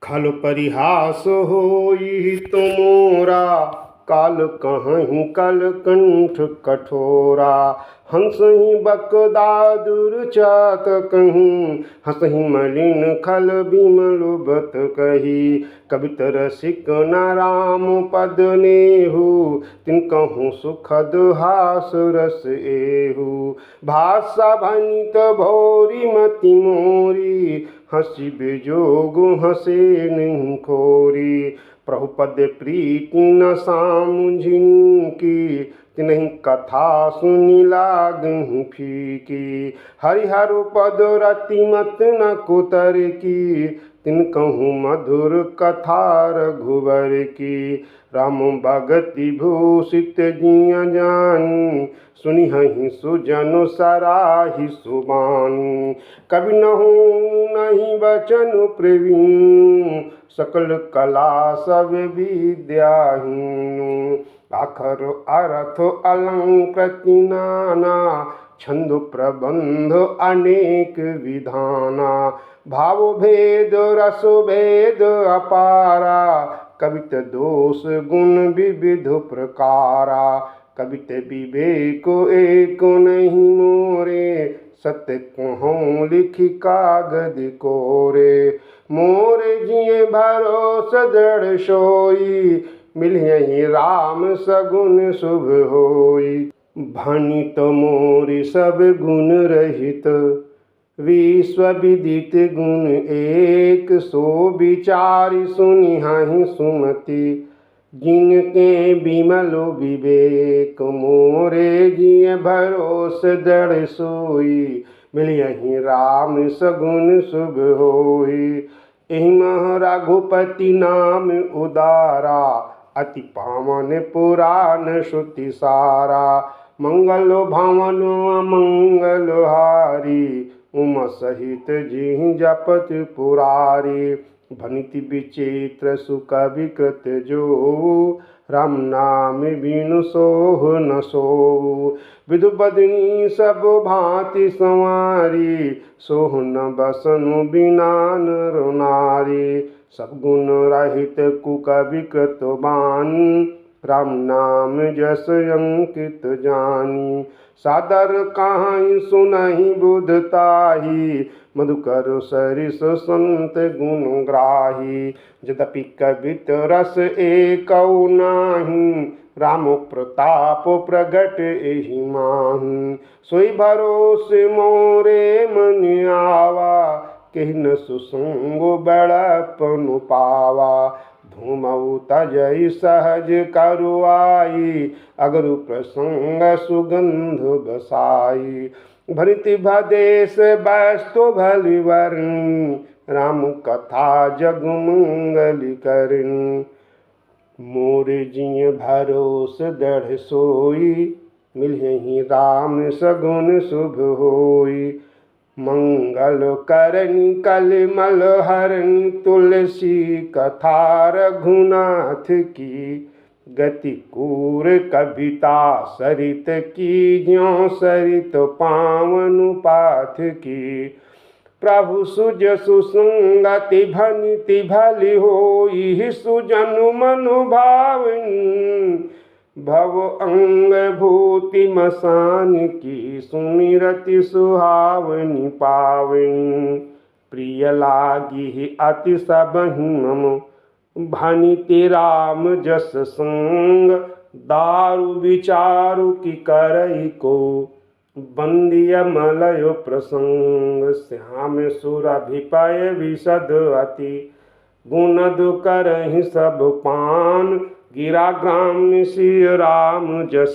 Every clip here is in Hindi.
खल परिहास होई तुमोरा, काल कहीं कल कंठ कठोरा। हंसही बकदादुर चात कहीं, हंसही मलिन खल बिमल बत कही। कवित रसिक न राम पद नेहु, तिन कहूँ सुखद हास रस एहु। भाषा भनित भोरी मति मोरी, हंसी बेजोग हंसे नहीं खोरी। प्रभुपद प्रीति न सामुझिनकी, तिन्हि कथा सुनि लागहि फीकी। हरिहर पद रति मत न कुतर की, तिन कहूँ मधुर कथा रघुवर की। राम भगति भूषित जिय जानी, सुनिहि सुजनु सराहि सुबानी। कवि नहु नहीं वचन प्रवीण, सकल कला सब विद्याहीन। आखर अर्थ अलंकृति नाना, छंद प्रबंध अनेक विधाना। भाव भेद रस भेद अपारा, कवित दोष गुण विविध प्रकारा। कवित विवेक एक नहीं मोरे, सत्य कहूँ लिखि कागद कोरे। मोरे जिये भरोस दृढ़ सोई, मिलियहि राम सगुन शुभ होई। भनित मोरि सब गुण रहित, विश्व विदित गुण एक। सो विचारि सुनिहि सुमति, जिनके बिमल विवेक। मोरे जिय भरोस दृढ़ सोई, मिलियहि राम सगुन शुभ होई। एहि मह रघुपति नाम उदारा, अति पावन पुराण श्रुति सारा। मंगल भावन अमंगल हारी, उमा सहित जिहि जपत पुरारी। भनिति विचित्र सुख विकृत जो, राम नाम बिनु सोह न सोऊ। विधु बदनी सब भांति संवारी, सोह न बसनु बिना नर नारी। सब गुण रहित कुक विकृत बानी, राम नाम जस अंकित जानी। सादर कहाई सुनहि बुधताही, मधुकर सरिस संत गुण ग्राही। यद्यपि कवित रस एकौ नाही, राम प्रताप प्रगट एहि माही। सोई भरोसे मोरे मन आवा, केहि न सुसंग बड़पनु पावा। धूमऊ तजई सहज करुआई, अगरु प्रसंग सुगंध बसाई। भृति भदेश वस्तु भलि वर्णी, राम कथा जग मंगल करनी। मोर जिय भरोस दृढ़ सोई, मिलियहि राम सगुन शुभ होई। मंगल करनी कलिमल हरनी, तुलसी कथा रघुनाथ की। गति कूर कविता सरित की, ज्यों सरित पावन पाथ की। प्रभु सुज सुसंगति भनिति भली होई, सुजनु मनु भावनी। भव अंग भूति मसान की, सुमिरति सुहावनी पावनी। प्रिय लागी अति सबहि मम, भनिति राम जस संग। दारु विचारु की करई को, बंदिय मलय प्रसंग। श्याम सुरभिपय विशद अति, गुणद करहि सब पान। गिरा ग्राम सिय राम जस,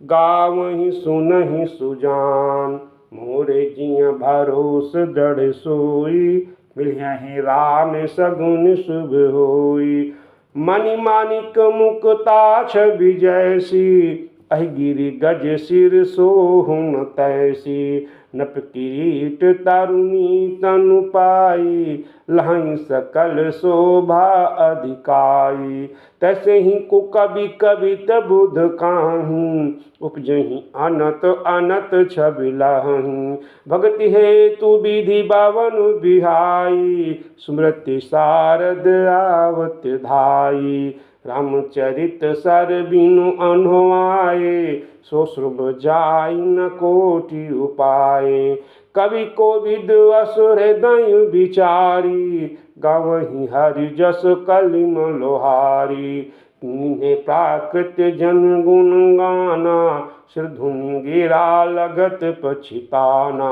गावहि सुनहि सुजान। मोरे जिय भरोस दृढ़ सोई, मिलियहि राम सगुन शुभ होई। मणि माणिक मुक्ता छवि जैसी, अहि गिरि गज सिर सोहुन तैसी, नप किरीट तारुणी तनु पाई, लहई सकल शोभा अधिकाई। तैसे ही को कवि कवित बुध काहू, उपजही अनत अनत छबिलहू। भगति हेतु विधि बावन बिहाई, स्मृति शारद आवत धाई। रामचरित सर बिनु अनहुआए, सो श्रुभ जाई न कोटि उपाय। कवि कोविद असुर दय विचारी, गावहि हरि जस कलिम लोहारी। तिन्हे प्राकृत जन गुण गाना, सिर धुनि गिरा लगत पछिताना।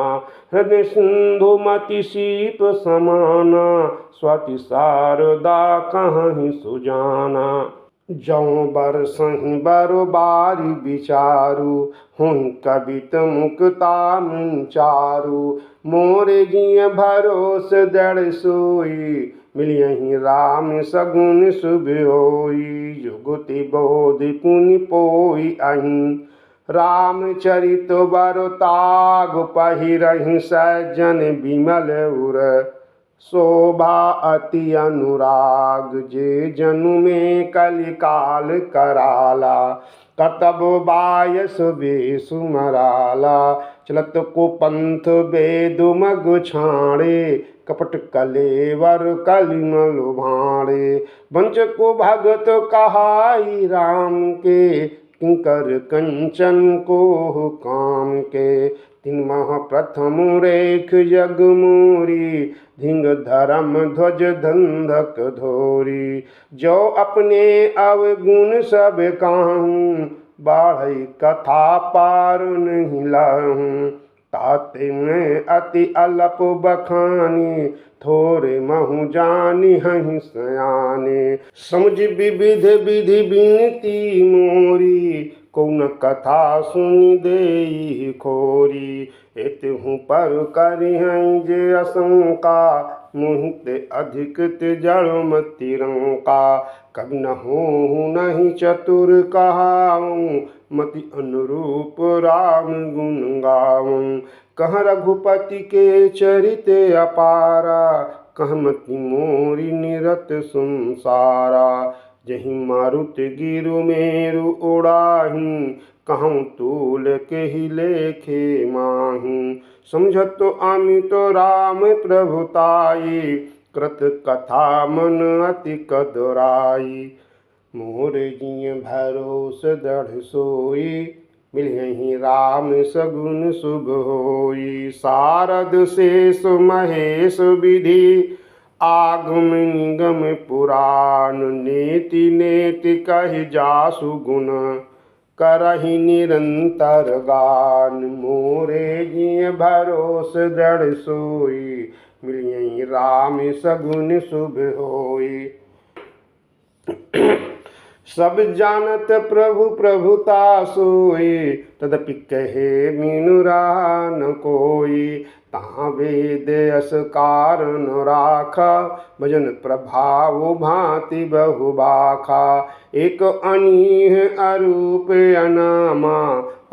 हृदय सिंधु मति सीप समाना, स्वाति शारदा कहीं सुजाना। जौ बरसहि बरो बारी विचारु, हुँ कवित मुक्ता चारु। मोरे जिय भरोस दृढ़ सोई, मिलियहि राम सगुन शुभ होई। जुगति बोधि पुनि पोई अहि, रामचरित बरो ताग पहिरहि। सज्जन विमल उर, शोभा अति अनुराग। जे जनु में कलिकाल कराला, कर्तब बायस बेसुमराला। चलत को पंथ बेदुमग छाड़े, कपट कलेवर कलिम लुभाड़े। वंच को भगत कहाई राम के, किंकर कंचन को काम के। तीन माह प्रथम रेख जग मोरी, धिंग धर्म ध्वज धंधक धोरी। जो अपने अवगुण सब काहूँ, बाढ़ई कथा पार नहीं लाहूँ। ताते में अति अलप बखानी, थोरे महु जानी हहीं सयाने। समझ विविध विधि बिनती मोरी, कौन कथा सुनि देई खोरी। एतहु पर करिहं जे आशंका, मुहिते अधिक ते जड़ मति रंका। कवि न होहु नहीं चतुर कहाऊँ, मति अनुरूप राम गुण गाऊँ। कह रघुपति के चरित अपारा, कह मति मोरी निरत संसारा। जहि मारुति गिरु मेरु उड़ाही, कहूँ तूल के ही लेखे माही। समझत अमित राम प्रभुताई, कृत कथा मन अति कदराई। मोर जिय भरोस दृढ़ सोई, मिलहि राम सगुन शुभ होई। शारद शेष महेश विधि, आगम निगम पुराण। नीति नेति कहि जासु गुण, करहि निरंतर गान। मोरे जिय भरोस दृढ़ सोई, मिलियहि राम सगुन शुभ होई। सब जानत प्रभु प्रभुता सोई, तदपि कहे मीनु न कोई। तहाँ वेद अस कारण राखा, भजन प्रभाव भांति बहु बाखा। एक अनीह अरूप अनामा,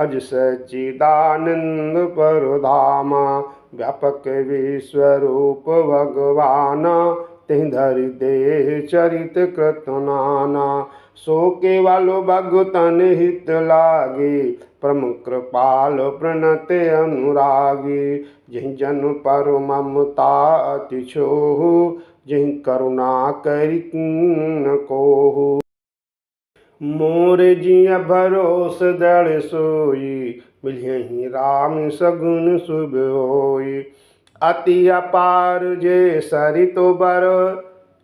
अज सच्चिदानंद परधामा। व्यापक विश्वरूप भगवाना, तिहि धरि देह चरित कृत नाना। सो केवल भगतन हित लागे, परम कृपाल प्रणत अनुरागी। जहि जन पर ममता अति छोहु, जहि करुणा करि कीन कोहु। मोर जिय भरोस दृढ़ सोई, मिलियहि राम सगुन शुभ होई। अति अपार जे सरितो बर,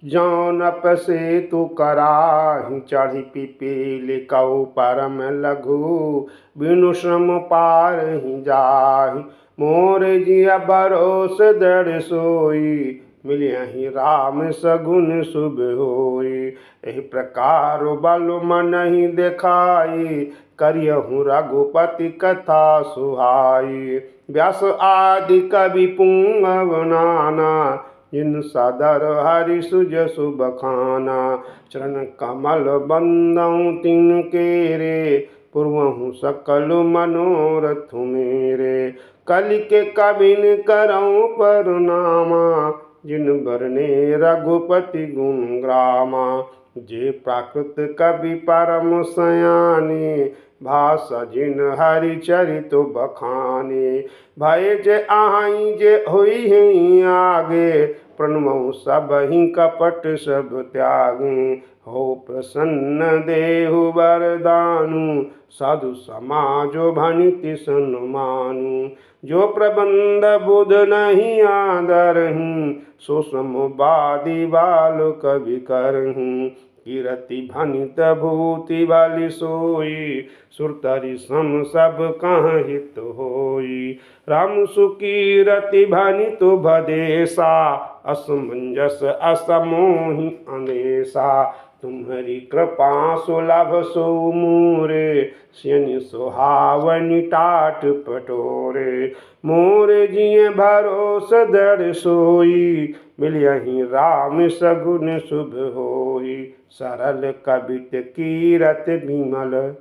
जौन अपसे तु कराहि। चढ़ी पिपीलि कऊ परम लघु, बिनु श्रम पारहि जाहि। मोर जिय भरोस दृढ़ सोई, मिलियहि राम सगुन शुभ होई। एहि प्रकार बल मनहि देखाई, करियहु रघुपति कथा सुहाई। व्यास आदि कवि पुंगव नाना, जिन सदर हरि सुजसु बखाना। चरण कमल बंदौ तिनके रे, पूर्वहु सकल मनोरथ मेरे। कलि के कबिन करऊँ परनामा, जिन बरने रघुपति गुण ग्रामा। जे प्राकृत कवि परम सयाने, भाषा जिन हरिचरित बखाने। भय जे आहि जे होई हैं आगे, प्रणमऊ सबहि कपट सब त्यागें। हो प्रसन्न देहु वरदानु, साधु समाजो भनिति सन्मानु। जो प्रबंध बुध नहीं आदरहीं, सो समवादी बाल कवि करहीं। कीरति भनित भूति भली सोई, सुरतरि सम सब कहाँ हित होई। राम सुकीरति भनित भदेशा, असमंजस असमोहि अंदेशा। तुम्हारी कृपा सुलभ सो मोरे, शनि सुहावनि टाट पटोरे। मोरे जिय भरोस दृढ़ सोई, मिलियहि राम सगुन शुभ होई। सरल कबित कीरत विमल,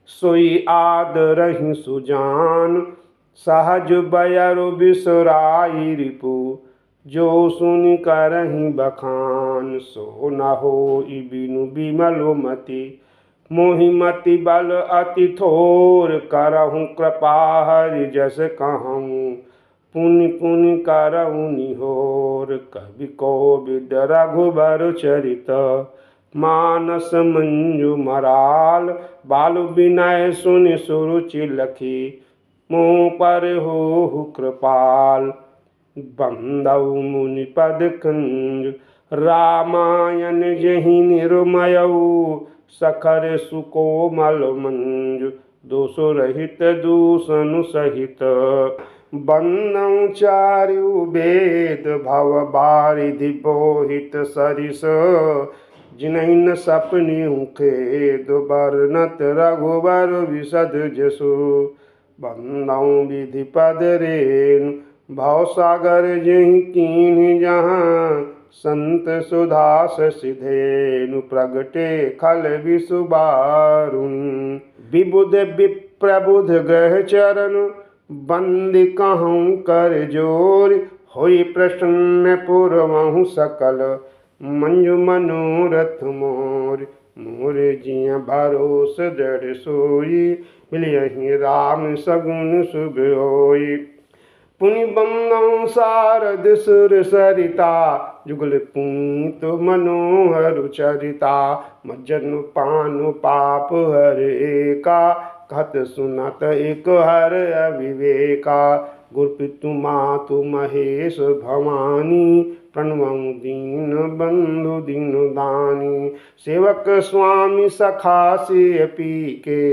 सोई आदरहि सुजान। सहज बयरु बिसराई रिपु, जो सुनि करहि बखान। सो न होई बिनु बिमलो मति, मोहि मति बल अति थोर। करहु कृपा हरि जस कहूँ, पुनि पुनि करहु निहोर। कवि कोविद रघुबर चरित, मानस मंजु मराल। बालु विनय सुनि सुरुचि लखी, मोह पर होहु कृपाल। बंदउ मुनि पद कंज, रामायण जहि निर्मयऊ। सखर सुकोमल मंजु, दोष रहित दूषण सहित। बंदउ चारु वेद भव बारिधि बोहित सरिस। जिनहि न सपनेउ खेद, बरनत रघुबर विशद जसु। बंदउ विधि पद रेणु, भवसागर जहि कीन्हि जहाँ। संत सुधा शशि धेनु, प्रगटे खल विषु बारुनि। विबुध विप्रबुध ग्रह चरण, बंदी कहूँ कर जोर। होई प्रसन्न पुरवहु सकल, मंजु मनोरथ मोर। मोर जिय भरोस दृढ़ सोई, मिलियहि राम सगुन शुभ होई। पुनि बंदउ सारद सुर सरिता, जुगल पुनीत मनोहर चरिता। मज्जन पानु पाप हर एका, कहत सुनत एक हर अविवेका। गुरुपितु मातु महेश भवानी, प्रणवं दीन बंधु दीन दानी। सेवक स्वामी सखा से पीके,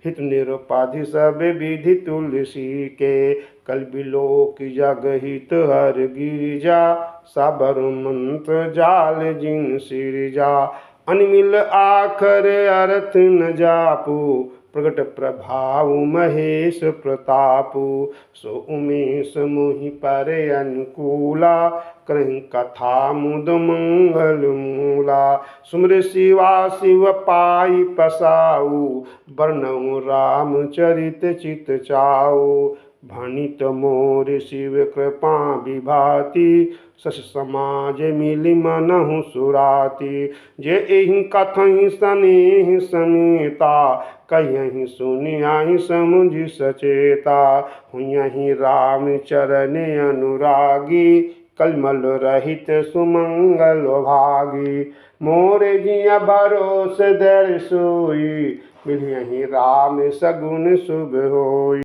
हित निरुपाधि सब विधि तुलसी के। कल बिलोक जग हित हर गिरिजा, साबर मंत्र जाल जिन सिरजा। अनमिल आखर अर्थ न जापू, प्रगट प्रभाव महेश प्रतापु। सो उमेश मोहि पर अनुकूला, करहि कथा मुद मंगल मूला। सुमर शिवा शिव पाई पसाऊ, बरनऊँ रामचरित चित चाऊ। भनित मोर शिव कृपा विभाति, सस समाज मिलि मनहु सुराति। जे एहि कथहि स्नेह समेता, कहिहि सुनियाहि समुझि सचेता। हुयहि राम चरण अनुरागी, कलमल रहित सुमंगल भागी। मोरे जिय भरोस दृढ़ सोई, मिलियहि राम सगुन शुभ होई।